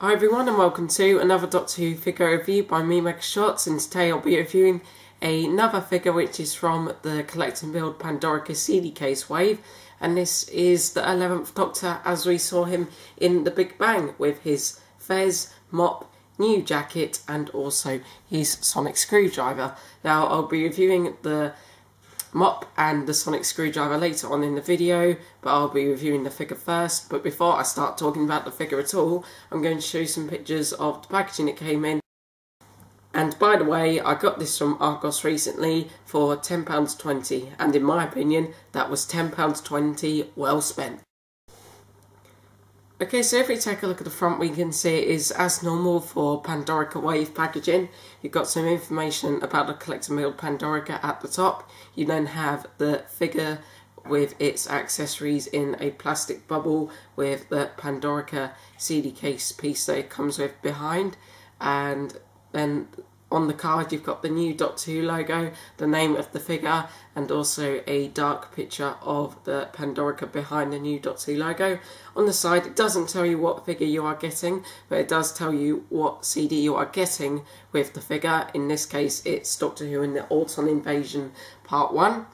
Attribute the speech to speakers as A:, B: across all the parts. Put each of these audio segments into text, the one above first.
A: Hi everyone and welcome to another Doctor Who figure review by me, Mega Shots, and today I'll be reviewing another figure which is from the Collect and Build Pandorica CD case wave, and this is the 11th Doctor as we saw him in The Big Bang with his fez, mop, new jacket and also his sonic screwdriver. Now I'll be reviewing the mop and the sonic screwdriver later on in the video, but I'll be reviewing the figure first. But before I start talking about the figure at all, I'm going to show you some pictures of the packaging it came in. And by the way, I got this from Argos recently for £10.20, and in my opinion that was £10.20 well spent. Okay, so if we take a look at the front, we can see it is as normal for Pandorica wave packaging. You've got some information about the Collect and Build Pandorica at the top. You then have the figure with its accessories in a plastic bubble with the Pandorica CD case piece that it comes with behind. And then on the card you've got the new Doctor Who logo, the name of the figure, and also a dark picture of the Pandorica behind the new Doctor Who logo. On the side it doesn't tell you what figure you are getting, but it does tell you what CD you are getting with the figure. In this case it's Doctor Who and the Auton Invasion Part 1.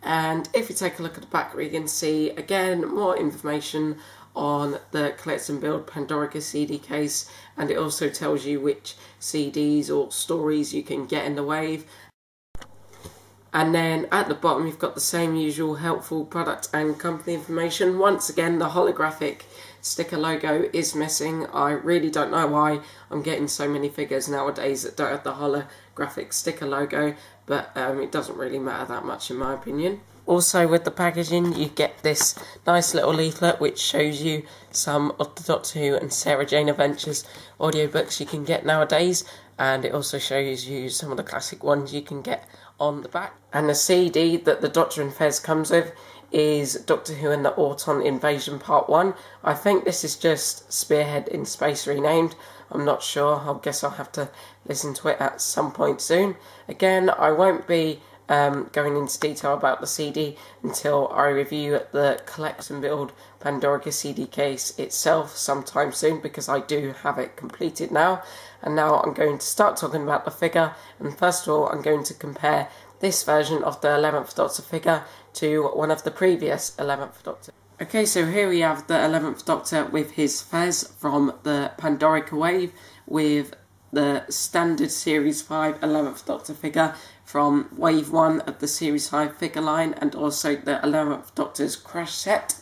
A: And if you take a look at the back, we can see again more information on the Collect and Build Pandorica CD case, and it also tells you which CDs or stories you can get in the wave. And then at the bottom you've got the same usual helpful product and company information. Once again the holographic sticker logo is missing. I really don't know why I'm getting so many figures nowadays that don't have the holographic sticker logo, but it doesn't really matter that much in my opinion. Also with the packaging you get this nice little leaflet which shows you some of the Doctor Who and Sarah Jane Adventures audiobooks you can get nowadays, and it also shows you some of the classic ones you can get on the back. And the CD that the Doctor and Fez comes with is Doctor Who and the Auton Invasion Part 1. I think this is just Spearhead in Space renamed. I'm not sure. I guess I'll have to listen to it at some point soon. Again, I won't be going into detail about the CD until I review the Collect and Build Pandorica CD case itself sometime soon, because I do have it completed now. And now I'm going to start talking about the figure, and first of all I'm going to compare this version of the 11th Doctor figure to one of the previous 11th Doctor. Okay, so here we have the 11th Doctor with his fez from the Pandorica wave, with the standard Series 5 11th Doctor figure from Wave 1 of the Series 5 figure line, and also the 11th Doctor's crash set.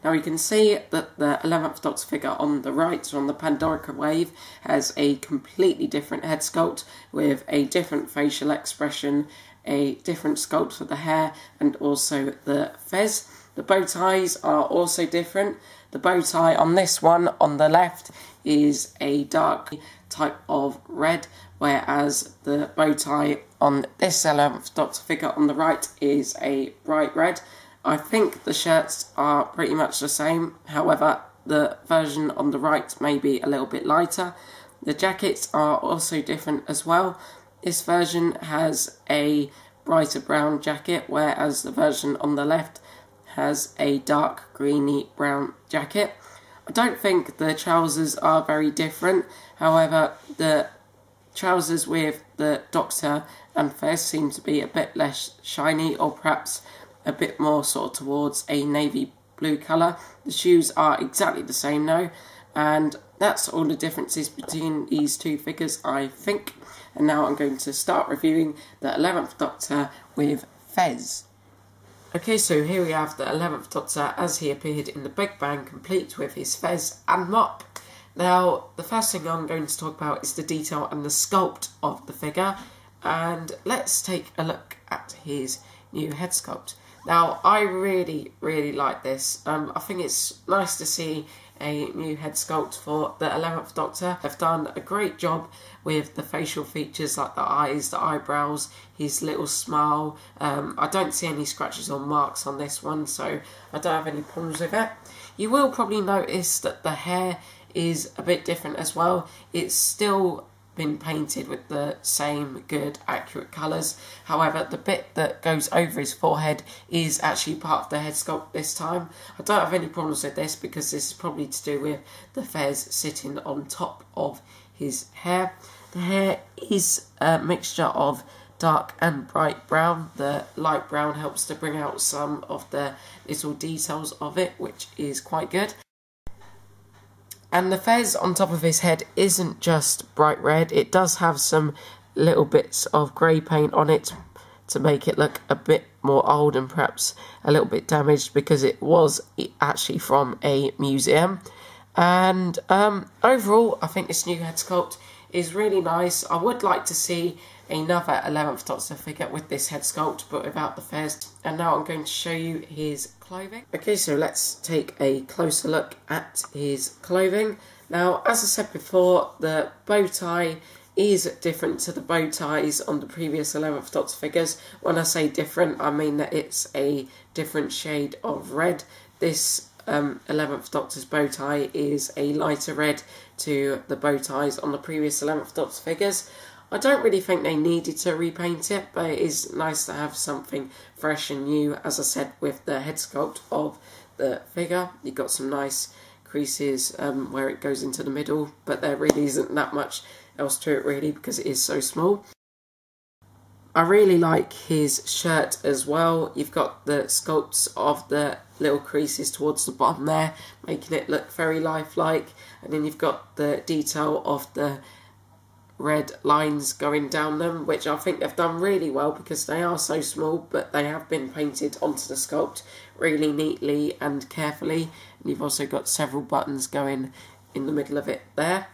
A: Now you can see that the 11th Doctor figure on the right, on the Pandorica wave, has a completely different head sculpt with a different facial expression, a different sculpt for the hair, and also the fez. The bow ties are also different. The bow tie on this one on the left is a dark type of red, whereas the bow tie on this 11th Doctor figure on the right is a bright red. I think the shirts are pretty much the same, however the version on the right may be a little bit lighter. The jackets are also different as well. This version has a brighter brown jacket, whereas the version on the left has a dark greeny brown jacket. I don't think the trousers are very different, however the trousers with the Doctor and Fez seem to be a bit less shiny, or perhaps a bit more sort of towards a navy blue colour. The shoes are exactly the same though, and that's all the differences between these two figures, I think. And now I'm going to start reviewing the 11th Doctor with Fez. Okay, so here we have the 11th Doctor as he appeared in The Big Bang, complete with his fez and mop. Now, the first thing I'm going to talk about is the detail and the sculpt of the figure, and let's take a look at his new head sculpt. Now, I really like this. I think it's nice to see a new head sculpt for the 11th Doctor. They've done a great job with the facial features like the eyes, the eyebrows, his little smile. I don't see any scratches or marks on this one, so I don't have any problems with it. You will probably notice that the hair is a bit different as well. It's still been painted with the same good accurate colours. However, the bit that goes over his forehead is actually part of the head sculpt this time. I don't have any problems with this because this is probably to do with the fez sitting on top of his hair. The hair is a mixture of dark and bright brown. The light brown helps to bring out some of the little details of it, which is quite good. And the fez on top of his head isn't just bright red, it does have some little bits of grey paint on it to make it look a bit more old and perhaps a little bit damaged, because it was actually from a museum. And overall, I think this new head sculpt is really nice. I would like to see another 11th Doctor figure with this head sculpt, but without the fez. And now I'm going to show you his clothing. Okay, so let's take a closer look at his clothing. Now, as I said before, the bow tie is different to the bow ties on the previous 11th Doctor figures. When I say different, I mean that it's a different shade of red. This 11th Doctor's bow tie is a lighter red to the bow ties on the previous 11th Doctor figures. I don't really think they needed to repaint it, but it is nice to have something fresh and new. As I said, with the head sculpt of the figure, you've got some nice creases where it goes into the middle, but there really isn't that much else to it really because it is so small. I really like his shirt as well. You've got the sculpts of the little creases towards the bottom there, making it look very lifelike, and then you've got the detail of the red lines going down them, which I think they've done really well because they are so small, but they have been painted onto the sculpt really neatly and carefully. And you've also got several buttons going in the middle of it there.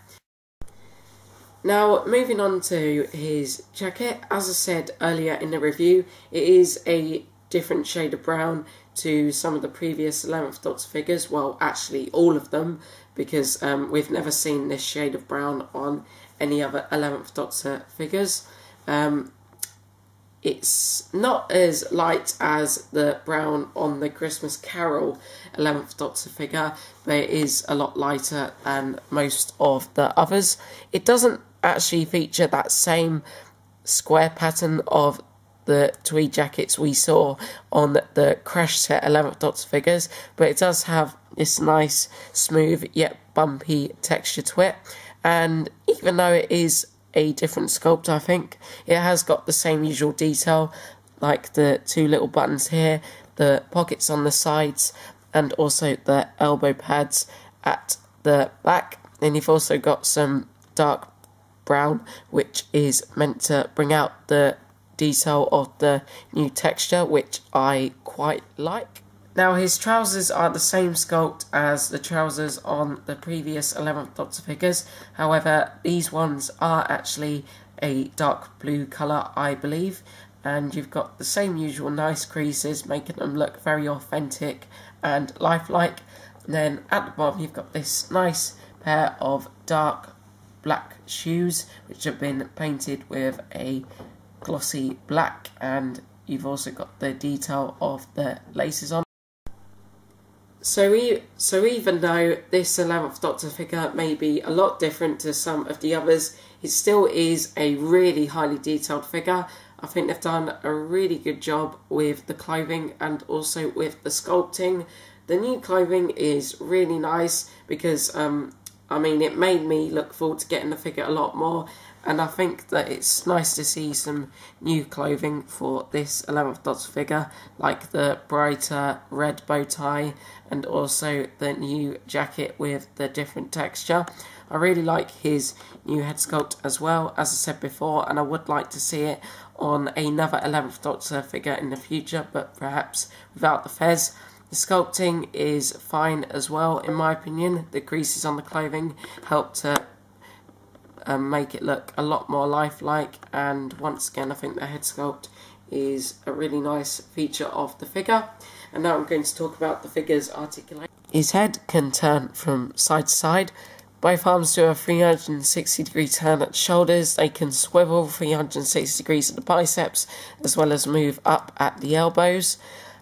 A: Now, moving on to his jacket, as I said earlier in the review, it is a different shade of brown to some of the previous 11th Doctor figures. Well, actually all of them, because we've never seen this shade of brown on any other 11th Doctor figures. It's not as light as the brown on the Christmas Carol 11th Doctor figure, but it is a lot lighter than most of the others. It doesn't actually feature that same square pattern of the tweed jackets we saw on the Crash set 11th Doctor figures, but it does have this nice, smooth yet bumpy texture to it. And even though it is a different sculpt, I think it has got the same usual detail, like the two little buttons here, the pockets on the sides, and also the elbow pads at the back. Then you've also got some dark brown, which is meant to bring out the detail of the new texture, which I quite like. Now, his trousers are the same sculpt as the trousers on the previous 11th Doctor figures. However, these ones are actually a dark blue colour, I believe. And you've got the same usual nice creases, making them look very authentic and lifelike. And then at the bottom, you've got this nice pair of dark black shoes, which have been painted with a glossy black. And you've also got the detail of the laces on. So even though this 11th Doctor figure may be a lot different to some of the others, it still is a really highly detailed figure. I think they've done a really good job with the clothing and also with the sculpting. The new clothing is really nice because, I mean, it made me look forward to getting the figure a lot more. And I think that it's nice to see some new clothing for this 11th Doctor figure, like the brighter red bow tie and also the new jacket with the different texture. I really like his new head sculpt as well, as I said before, and I would like to see it on another 11th Doctor figure in the future, but perhaps without the fez. The sculpting is fine as well, in my opinion. The creases on the clothing help to make it look a lot more lifelike, and once again I think the head sculpt is a really nice feature of the figure. And now I'm going to talk about the figure's articulation. His head can turn from side to side. Both arms do a 360 degree turn at the shoulders. They can swivel 360 degrees at the biceps, as well as move up at the elbows.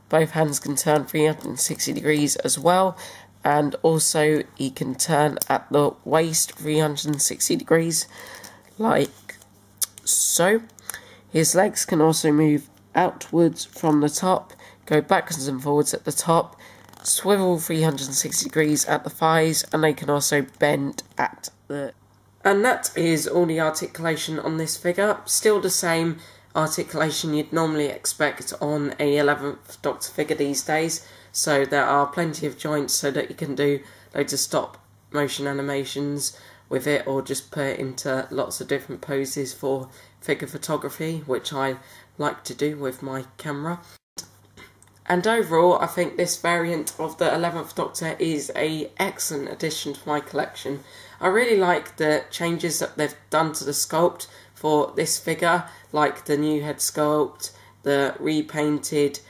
A: Both hands can turn 360 degrees as well. And also he can turn at the waist 360 degrees. like so. His legs can also move outwards from the top, go backwards and forwards at the top, swivel 360 degrees at the thighs, and they can also bend at the... And that is all the articulation on this figure. Still the same articulation you'd normally expect on a 11th Doctor figure these days. So there are plenty of joints so that you can do loads of stop motion animations with it, or just put it into lots of different poses for figure photography, which I like to do with my camera. And overall, I think this variant of the 11th Doctor is an excellent addition to my collection. I really like the changes that they've done to the sculpt for this figure, like the new head sculpt, the repainted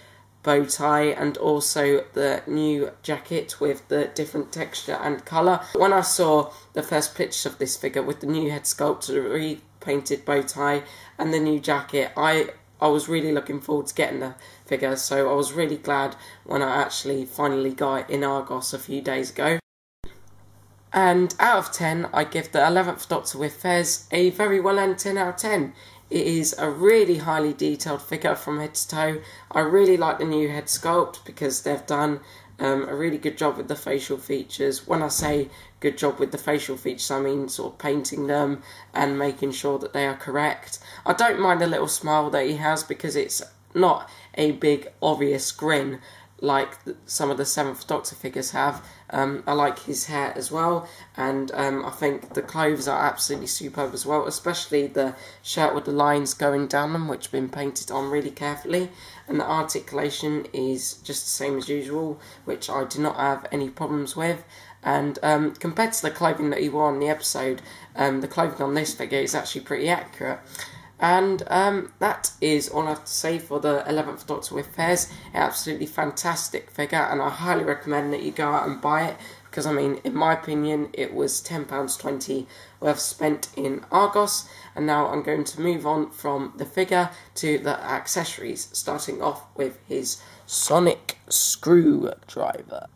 A: bow tie, and also the new jacket with the different texture and colour. When I saw the first pictures of this figure with the new head sculpt, the repainted bow tie and the new jacket, I was really looking forward to getting the figure, so I was really glad when I actually finally got it in Argos a few days ago. And out of 10, I give the 11th Doctor with Fez a very well earned 10 out of 10. It is a really highly detailed figure from head to toe. I really like the new head sculpt because they've done a really good job with the facial features. When I say good job with the facial features, I mean sort of painting them and making sure that they are correct. I don't mind the little smile that he has because it's not a big obvious grin like some of the 7th Doctor figures have. I like his hair as well, and I think the clothes are absolutely superb as well, especially the shirt with the lines going down them, which have been painted on really carefully, and the articulation is just the same as usual, which I do not have any problems with. And compared to the clothing that he wore on the episode, the clothing on this figure is actually pretty accurate. And that is all I have to say for the 11th Doctor with Fez. Absolutely fantastic figure, and I highly recommend that you go out and buy it, because I mean, in my opinion, it was £10.20 worth spent in Argos. And now I'm going to move on from the figure to the accessories, starting off with his sonic screwdriver.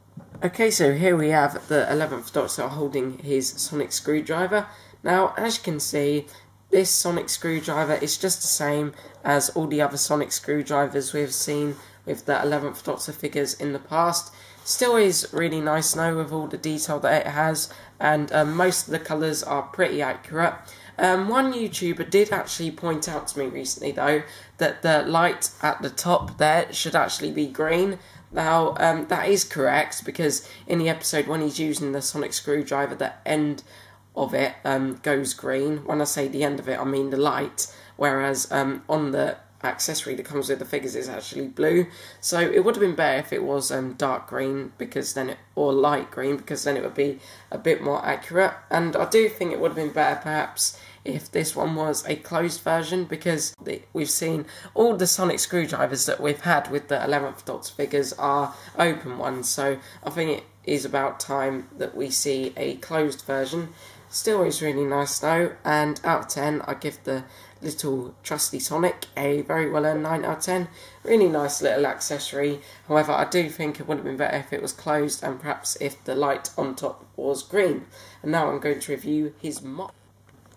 A: Okay, so here we have the 11th Doctor holding his sonic screwdriver. Now, as you can see, this sonic screwdriver is just the same as all the other sonic screwdrivers we've seen with the 11th Doctor figures in the past. Still is really nice now with all the detail that it has, and most of the colours are pretty accurate. One YouTuber did actually point out to me recently though that the light at the top there should actually be green. Now that is correct, because in the episode when he's using the sonic screwdriver, the end of it goes green. When I say the end of it, I mean the light, whereas on the accessory that comes with the figures is actually blue. So it would have been better if it was dark green, because then or light green, because then it would be a bit more accurate. And I do think it would have been better perhaps if this one was a closed version, because we've seen all the sonic screwdrivers that we've had with the 11th Doctor figures are open ones, so I think it is about time that we see a closed version. Still is really nice though, and out of 10 I give the little trusty Sonic a very well earned 9 out of 10. Really nice little accessory. However, I do think it would have been better if it was closed, and perhaps if the light on top was green. And now I'm going to review his mop.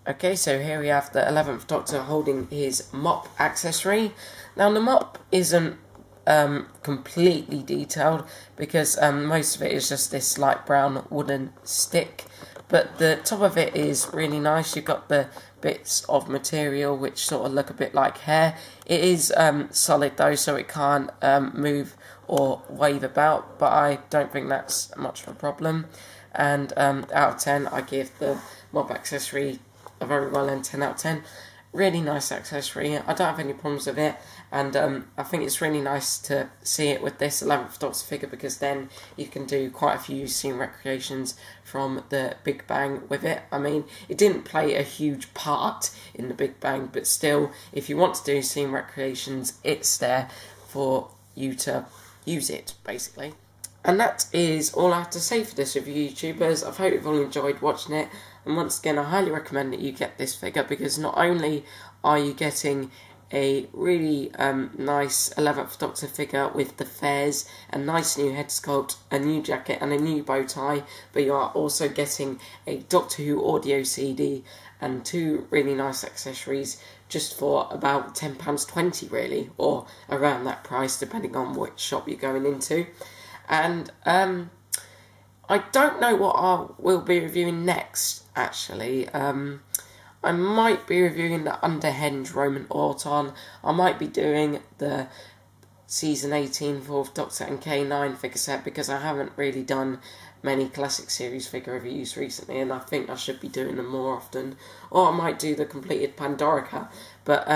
A: Okay, so here we have the 11th Doctor holding his mop accessory. Now the mop isn't completely detailed, because most of it is just this light brown wooden stick, but the top of it is really nice. You've got the bits of material which sort of look a bit like hair. It is solid though, so it can't move or wave about, but I don't think that's much of a problem. And out of 10 I give the mop accessory a very well earned 10 out of 10. Really nice accessory. I don't have any problems with it, and I think it's really nice to see it with this 11th Doctor figure, because then you can do quite a few scene recreations from the Big Bang with it. I mean, it didn't play a huge part in the Big Bang, but still, if you want to do scene recreations, it's there for you to use it, basically. And that is all I have to say for this review, YouTubers. I hope you've all enjoyed watching it. And once again, I highly recommend that you get this figure, because not only are you getting a really nice 11th Doctor figure with the fairs, a nice new head sculpt, a new jacket and a new bow tie, but you are also getting a Doctor Who audio CD and 2 really nice accessories just for about £10.20 really, or around that price depending on which shop you're going into. And I don't know what I will be reviewing next, actually. I might be reviewing the Underhenge Roman Auton. I might be doing the Season 18 4th Doctor and K9 figure set, because I haven't really done many classic series figure reviews recently, and I think I should be doing them more often. Or I might do the completed Pandorica. But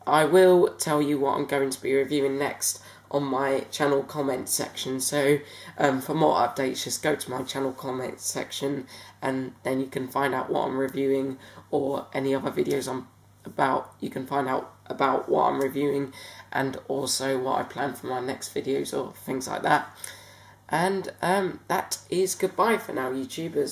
A: I will tell you what I'm going to be reviewing next on my channel comments section. So for more updates, just go to my channel comments section, and then you can find out what I'm reviewing, or any other videos I'm about. You can find out about what I'm reviewing, and also what I plan for my next videos or things like that. And that is goodbye for now, YouTubers.